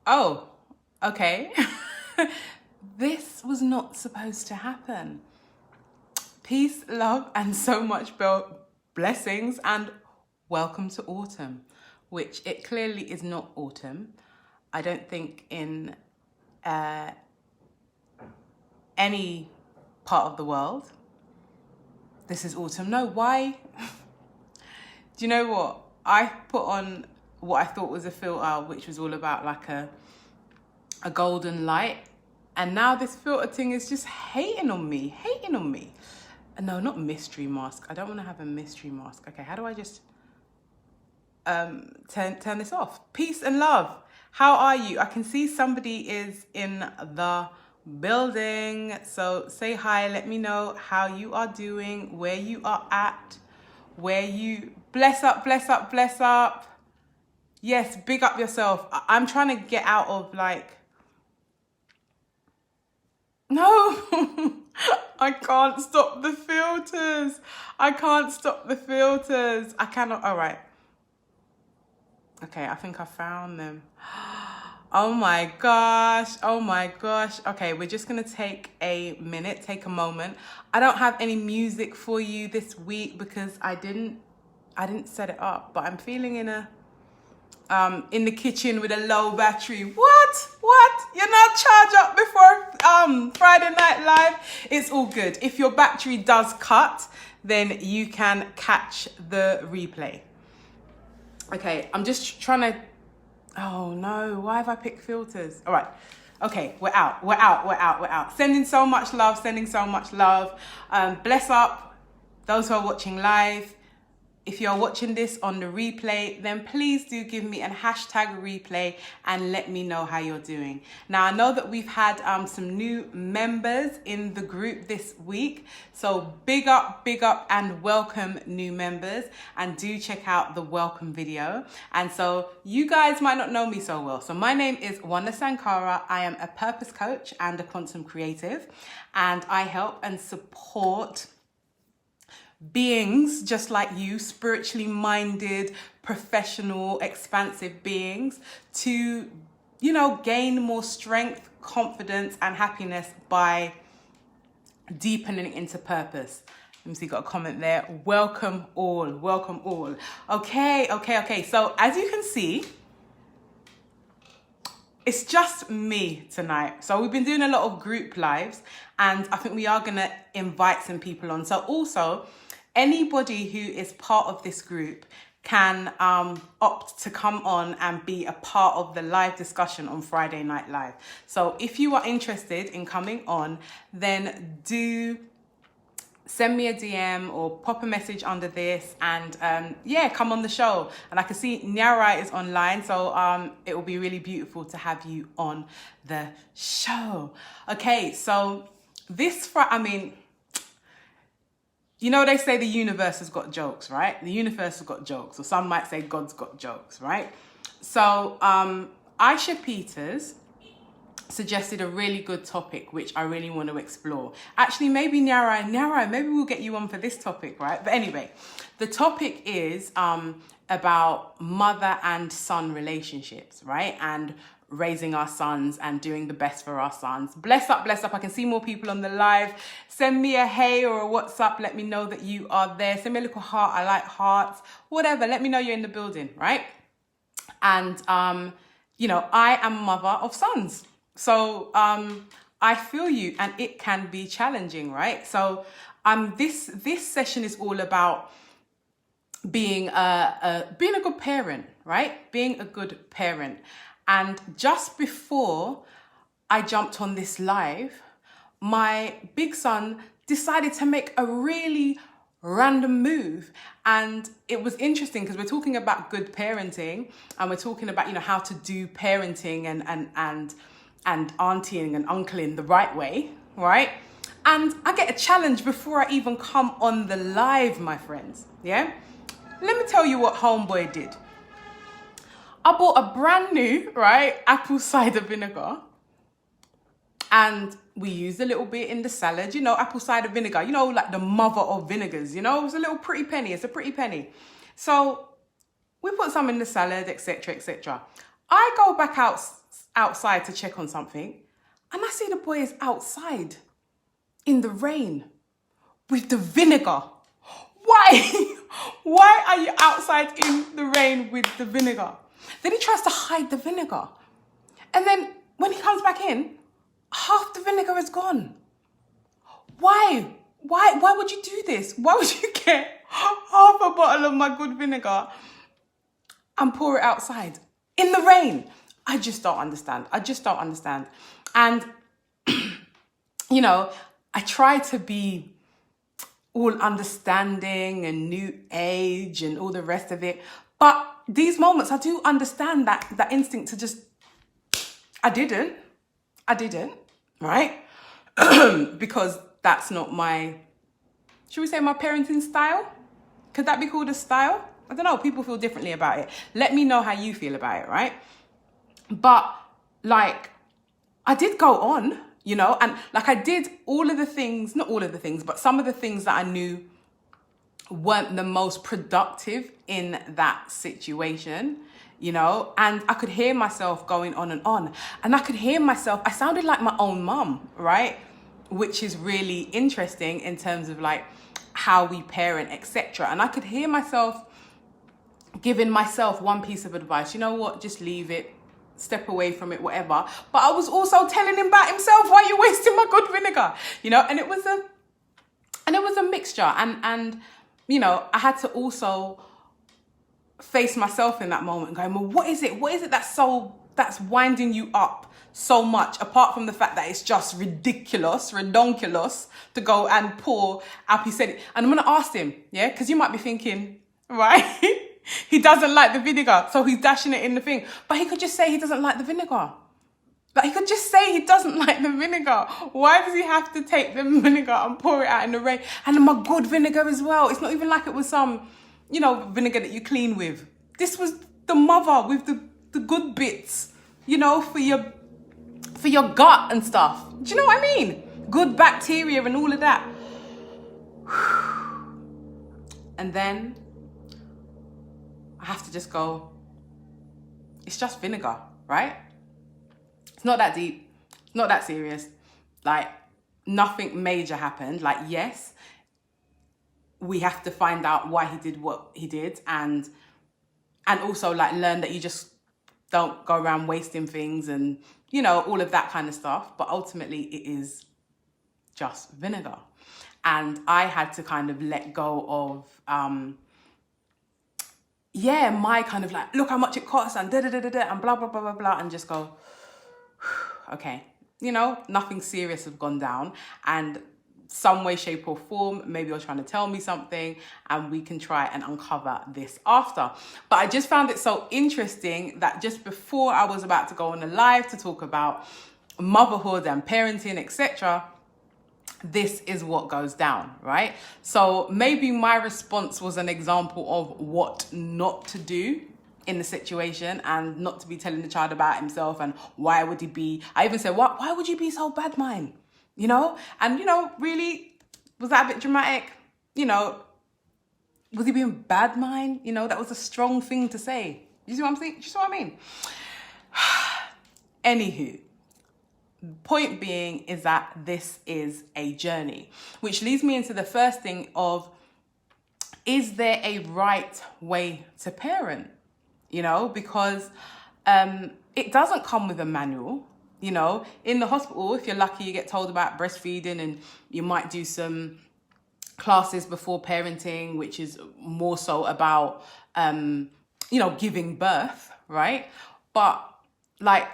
Oh, okay. This was not supposed to happen. Peace, love, and so much blessings, and welcome to autumn, which it clearly is not autumn. I don't think in any part of the world this is autumn. No, why? Do you know what? I put on what I thought was a filter, which was all about like a golden light. And now this filter thing is just hating on me. No, not mystery mask. I don't want to have a mystery mask. Okay, how do I just turn this off? Peace and love. How are you? I can see somebody is in the building. So say hi, let me know how you are doing, where you are at, bless up. Yes, big up yourself. I'm trying to get out of like, no, I can't stop the filters. I cannot. All right. Okay, I think I found them. Oh my gosh. Okay, we're just going to take a minute, take a moment. I don't have any music for you this week because I didn't set it up, but I'm feeling in the kitchen with a low battery. What? You're not charged up before Friday Night Live? It's all good. If your battery does cut, then you can catch the replay. Okay, I'm just trying to... Oh no, why have I picked filters? All right. Okay, we're out. Sending so much love. Bless up those who are watching live. If you're watching this on the replay, then please do give me a hashtag replay and let me know how you're doing. Now, I know that we've had some new members in the group this week. So big up and welcome new members, and do check out the welcome video. And so you guys might not know me so well. So my name is Wanda Sankara. I am a purpose coach and a quantum creative, and I help and support beings just like you, spiritually minded, professional, expansive beings, to, gain more strength, confidence, and happiness by deepening into purpose. Let me see, got a comment there. Welcome all. Okay. So as you can see, it's just me tonight. So we've been doing a lot of group lives, and I think we are going to invite some people on. So also, anybody who is part of this group can opt to come on and be a part of the live discussion on Friday Night Live. So if you are interested in coming on, then do send me a DM or pop a message under this, and come on the show. And I can see Nyara is online, so it will be really beautiful to have you on the show. Okay, so this they say the universe has got jokes, right? The universe has got jokes, or some might say God's got jokes, right? So Aisha Peters suggested a really good topic, which I really want to explore. Actually, maybe Nyara, maybe we'll get you on for this topic, right? But anyway, the topic is about mother and son relationships, right? And raising our sons and doing the best for our sons. Bless up. I can see more people on the live. Send me a hey or a what's up. Let me know that you are there. Send me a little heart. I like hearts. Whatever. Let me know you're in the building, right? And, I am a mother of sons. So I feel you, and it can be challenging, right? So this session is all about being a good parent, right? Being a good parent. And just before I jumped on this live, my big son decided to make a really random move. And it was interesting because we're talking about good parenting, and we're talking about, how to do parenting and auntying and uncling the right way, right? And I get a challenge before I even come on the live, my friends, yeah? Let me tell you what homeboy did. I bought a brand new, right, apple cider vinegar, and we used a little bit in the salad, apple cider vinegar, like the mother of vinegars, it was a little pretty penny. It's a pretty penny. So we put some in the salad, etc. I go back outside to check on something, and I see the boys outside in the rain with the vinegar. Why? Why are you outside in the rain with the vinegar? Then he tries to hide the vinegar. And then when he comes back in, half the vinegar is gone. Why? Why would you do this? Why would you get half a bottle of my good vinegar and pour it outside in the rain? I just don't understand. And, you know, I try to be all understanding and new age and all the rest of it. But these moments, I do understand that instinct to just, I didn't, right? Because that's not my, should we say my parenting style? Could that be called a style? I don't know. People feel differently about it. Let me know how you feel about it, right? But like, I did go on, you know, and like I did all of the things, not all of the things, but some of the things that I knew weren't the most productive in that situation, you know, and I could hear myself going on. And I could hear myself, I sounded like my own mum, right? Which is really interesting in terms of like how we parent, etc. And I could hear myself giving myself one piece of advice. You know what? Just leave it. Step away from it, whatever. But I was also telling him about himself. Why are you wasting my good vinegar? You know, and it was a mixture. And you know, I had to also face myself in that moment and going, well, what is it? What is it that's winding you up so much, apart from the fact that it's just redonkulous to go and pour up. He said it. And I'm going to ask him, yeah? Because you might be thinking, right? He doesn't like the vinegar, so he's dashing it in the thing. But he could just say he doesn't like the vinegar. Like, he could just say he doesn't like the vinegar. Why does he have to take the vinegar and pour it out in the rain? And my good vinegar as well. It's not even like it was some, you know, vinegar that you clean with. This was the mother with the good bits, you know, for your gut and stuff. Do you know what I mean? Good bacteria and all of that. And then I have to just go, it's just vinegar, right? It's not that deep, not that serious. Like, nothing major happened. Like, yes, we have to find out why he did what he did, and also like learn that you just don't go around wasting things and, you know, all of that kind of stuff. But ultimately it is just vinegar. And I had to kind of let go of, my kind of like, look how much it costs and da-da-da-da-da and blah, blah, blah, blah, blah, and just go, okay, you know, nothing serious has gone down, and some way, shape or form, maybe you're trying to tell me something and we can try and uncover this after. But I just found it so interesting that just before I was about to go on a live to talk about motherhood and parenting, etc., this is what goes down, right? So maybe my response was an example of what not to do in the situation, and not to be telling the child about himself and why would he be, I even said, why would you be so bad mind? You know? And, you know, really, was that a bit dramatic? You know, was he being bad mind? You know, that was a strong thing to say. You see what I'm saying? Do you see what I mean? Anywho, point being is that this is a journey, which leads me into the first thing of, is there a right way to parent? You know, because it doesn't come with a manual. You know, in the hospital, if you're lucky, you get told about breastfeeding, and you might do some classes before parenting, which is more so about, you know, giving birth, right? But like,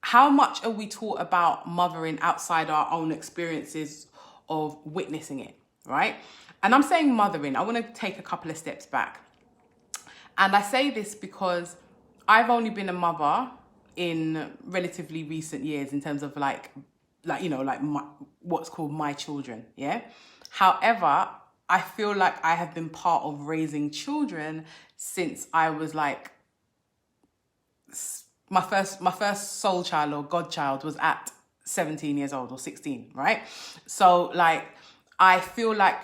how much are we taught about mothering outside our own experiences of witnessing it, right? And I'm saying mothering, I want to take a couple of steps back. And I say this because I've only been a mother in relatively recent years in terms of like you know, like what's called my children, yeah? However, I feel like I have been part of raising children since I was like, my first soul child or godchild was at 17 years old or 16, right? So like, I feel like,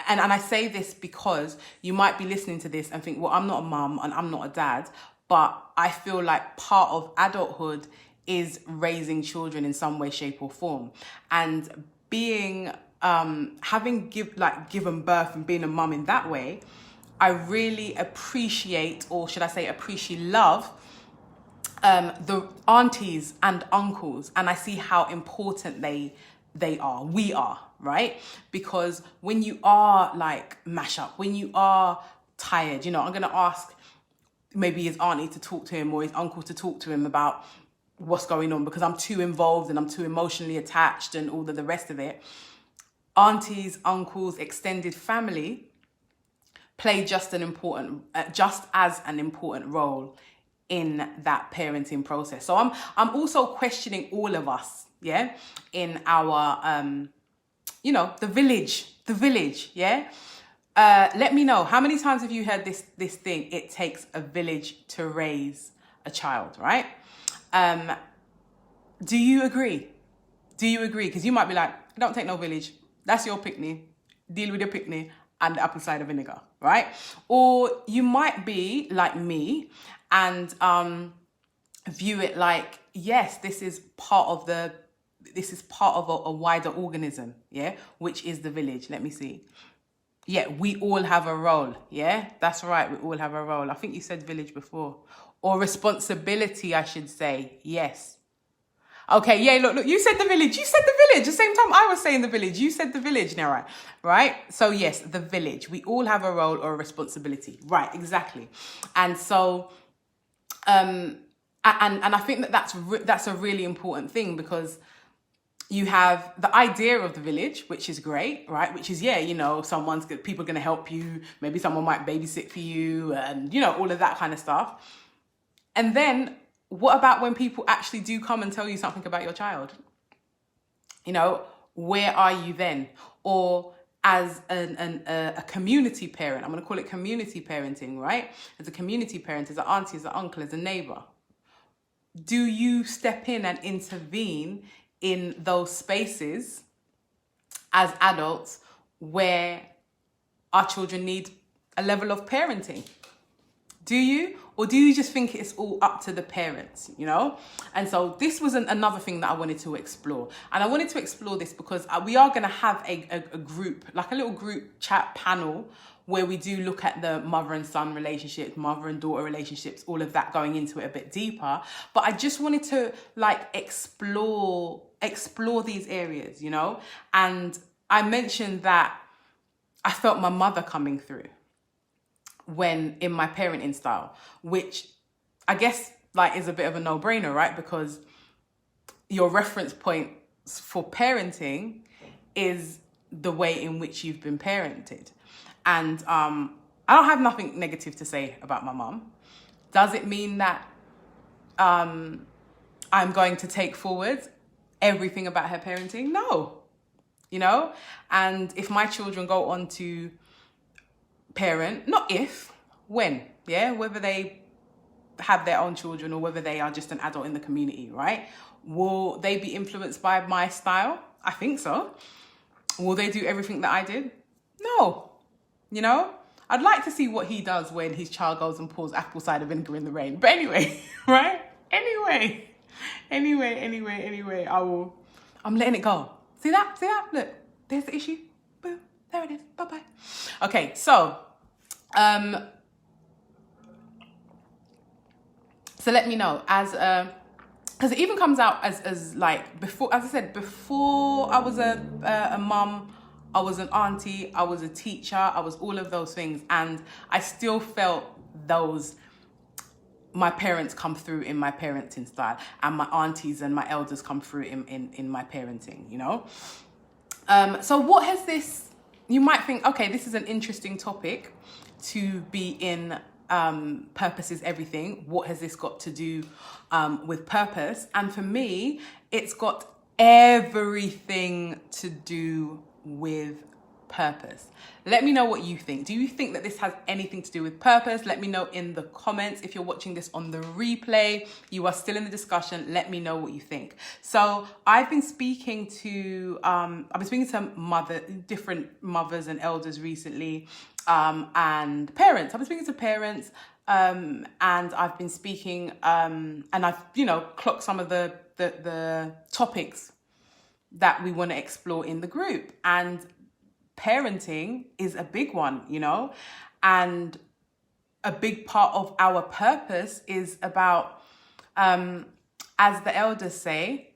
and I say this because you might be listening to this and think, well, I'm not a mum and I'm not a dad, but I feel like part of adulthood is raising children in some way, shape, or form. And being having given birth and being a mum in that way, I really appreciate, or should I say love the aunties and uncles, and I see how important we are, right? Because when you are like mash up, when you are tired, I'm going to ask maybe his auntie to talk to him or his uncle to talk to him about what's going on, because I'm too involved and I'm too emotionally attached and all of the rest of it. Aunties, uncles, extended family play just as an important role in that parenting process. So I'm also questioning all of us, yeah, in our the village, yeah. Let me know, how many times have you heard this thing? It takes a village to raise a child, right? Do you agree? Because you might be like, it don't take no village. That's your picnic. Deal with your picnic and the apple cider vinegar, right? Or you might be like me and view it like, yes, this is part of a wider organism, yeah, which is the village. Let me see. Yeah, we all have a role. Yeah, that's right. We all have a role. I think you said village before, or responsibility, I should say. Yes. Okay, yeah, look, you said the village. The same time I was saying the village. You said the village now, right? So yes, the village. We all have a role or a responsibility. Right, exactly. And so, and I think that's a really important thing, because you have the idea of the village, which is great, right? Which is, yeah, people are going to help you. Maybe someone might babysit for you and, all of that kind of stuff. And then what about when people actually do come and tell you something about your child? Where are you then? Or as a community parent, I'm going to call it community parenting, right? As a community parent, as an auntie, as an uncle, as a neighbor, do you step in and intervene in those spaces as adults where our children need a level of parenting? Do you? Or do you just think it's all up to the parents, And so this was another thing that I wanted to explore. And I wanted to explore this because we are going to have a group, like a little group chat panel, where we do look at the mother and son relationships, mother and daughter relationships, all of that, going into it a bit deeper. But I just wanted to explore these areas, And I mentioned that I felt my mother coming through when in my parenting style, which I guess is a bit of a no-brainer, right? Because your reference point for parenting is the way in which you've been parented. And I don't have nothing negative to say about my mum. Does it mean that I'm going to take forward everything about her parenting? No. And if my children go on to parent, not if, when, yeah, whether they have their own children or whether they are just an adult in the community, right? Will they be influenced by my style? I think so. Will they do everything that I did? No. I'd like to see what he does when his child goes and pours apple cider vinegar in the rain. But anyway, right? Anyway, I'm letting it go. See that? Look, there's the issue. Boom, there it is. Bye-bye. Okay, so, so let me know because it even comes out as before, as I said, before I was a mum, I was an auntie, I was a teacher, I was all of those things. And I still felt my parents come through in my parenting style, and my aunties and my elders come through in my parenting, So what has this, you might think, okay, this is an interesting topic to be in Purpose is Everything. What has this got to do with purpose? And for me, it's got everything to do with purpose. Let me know what you think. Do you think that this has anything to do with purpose? Let me know in the comments. If you're watching this on the replay, you are still in the discussion, let me know what you think. So I've been speaking to different mothers and elders recently, and parents. I've been speaking to parents and I've been speaking, and I've, clocked some of the topics that we want to explore in the group. And parenting is a big one, and a big part of our purpose is about, as the elders say,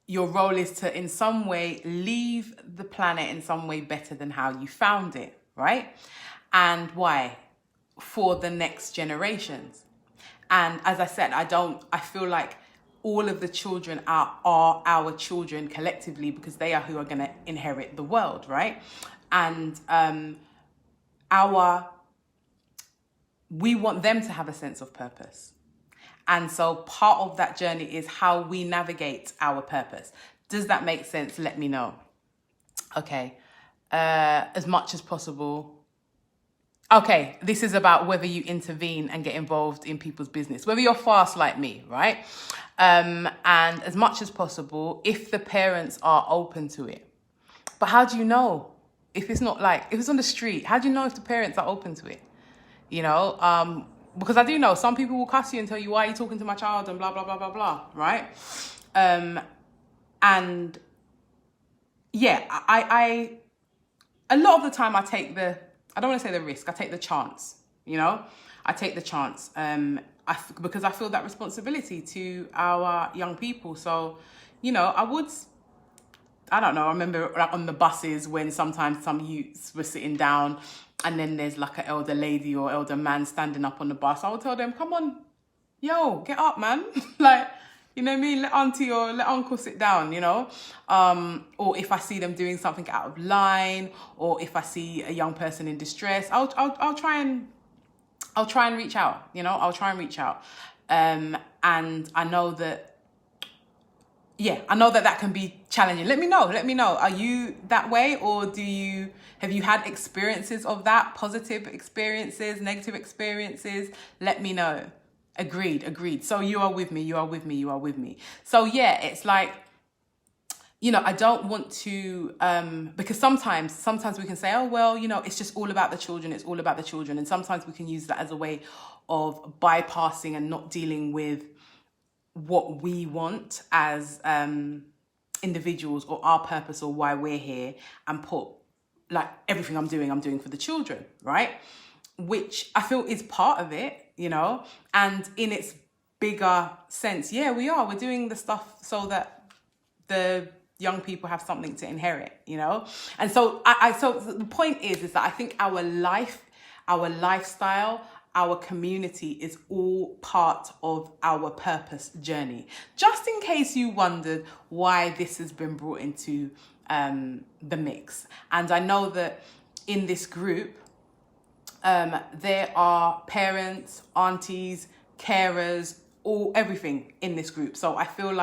your role is to in some way leave the planet in some way better than how you found it, right? And why? For the next generations. And as I said, I feel like all of the children are our children collectively, because they are who are going to inherit the world, right? And we want them to have a sense of purpose. And so part of that journey is how we navigate our purpose. Does that make sense? Let me know. Okay. As much as possible. Okay, this is about whether you intervene and get involved in people's business, whether you're fast like me, right? And as much as possible, if the parents are open to it. But how do you know if it's not if it's on the street? How do you know if the parents are open to it? Because I do know some people will cuss you and tell you, why are you talking to my child, and blah, blah, blah, blah, blah, right? And yeah, I a lot of the time I don't want to say the risk, I take the chance, I take the chance because I feel that responsibility to our young people. So, I don't know, I remember on the buses when sometimes some youths were sitting down and then there's like an elder lady or elder man standing up on the bus. I would tell them, come on, yo, get up, man. You know what I mean? Let auntie or let uncle sit down, or if I see them doing something out of line, or if I see a young person in distress, I'll try and reach out, I'll try and reach out. And I know that, that can be challenging. Let me know. Are you that way, or have you had experiences of that? Positive experiences, negative experiences? Let me know. Agreed. So you are with me. So yeah, it's I don't want to, because sometimes we can say, oh, well, it's just all about the children. And sometimes we can use that as a way of bypassing and not dealing with what we want as individuals, or our purpose, or why we're here, and put everything I'm doing for the children, right? Which I feel is part of it, and in its bigger sense, we're doing the stuff so that the young people have something to inherit, And so so the point is that I think our lifestyle, our community is all part of our purpose journey. Just in case you wondered why this has been brought into the mix. And I know that in this group, there are parents, aunties, carers, everything in this group. So I feel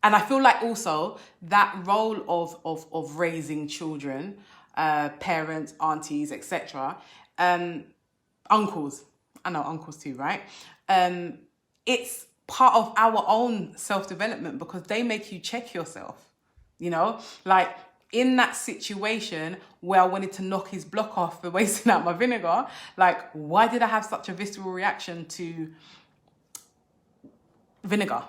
and I feel also that role of raising children, parents, aunties, etc., uncles, I know uncles too, right? It's part of our own self-development, because they make you check yourself, in that situation where I wanted to knock his block off for wasting out my vinegar, why did I have such a visceral reaction to vinegar?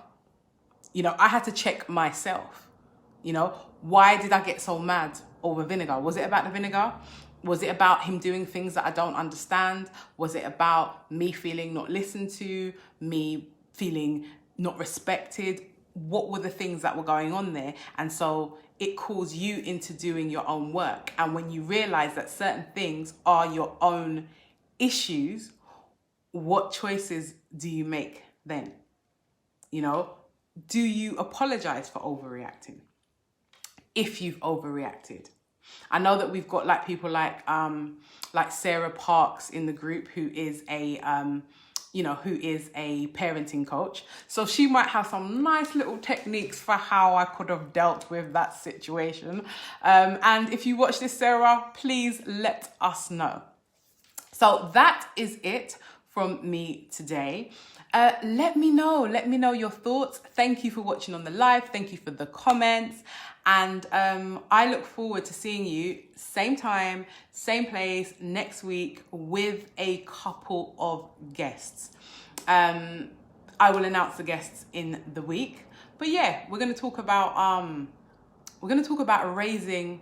I had to check myself. Why did I get so mad over vinegar? Was it about the vinegar? Was it about him doing things that I don't understand? Was it about me feeling not listened to, me feeling not respected? What were the things that were going on there? And so it calls you into doing your own work. And when you realize that certain things are your own issues, what choices do you make then? Do you apologize for overreacting? If you've overreacted. I know that we've got people like Sarah Parks in the group, who is a parenting coach. So she might have some nice little techniques for how I could have dealt with that situation. And if you watch this, Sarah, please let us know. So that is it from me today. Let me know your thoughts. Thank you for watching on the live. Thank you for the comments. And I look forward to seeing you same time, same place next week with a couple of guests. I will announce the guests in the week. But yeah, we're going to talk about raising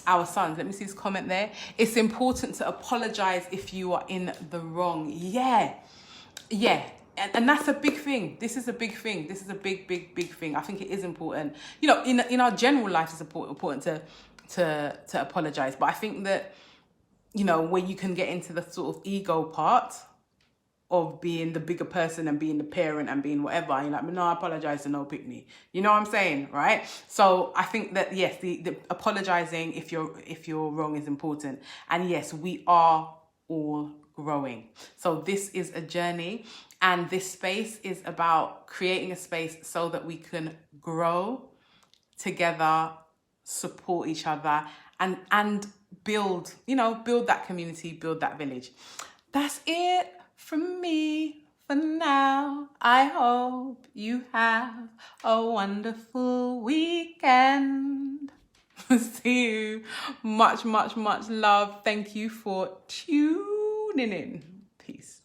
our sons. Let me see this comment there. It's important to apologize if you are in the wrong. Yeah. And that's a big thing. This is a big thing. This is a big thing. I think it is important. You know, in our general life, it's important to apologize. But I think that, you know, when you can get into the sort of ego part of being the bigger person and being the parent and being whatever, and you're like, no, I apologize to no pick me. You know what I'm saying, right? So I think that yes, the apologizing if you're wrong is important. And yes, we are all growing. So this is a journey, and this space is about creating a space so that we can grow together, support each other, and build that community, build that village. That's it from me for now. I hope you have a wonderful weekend. See you. Much love. Thank you for tuning in. Peace.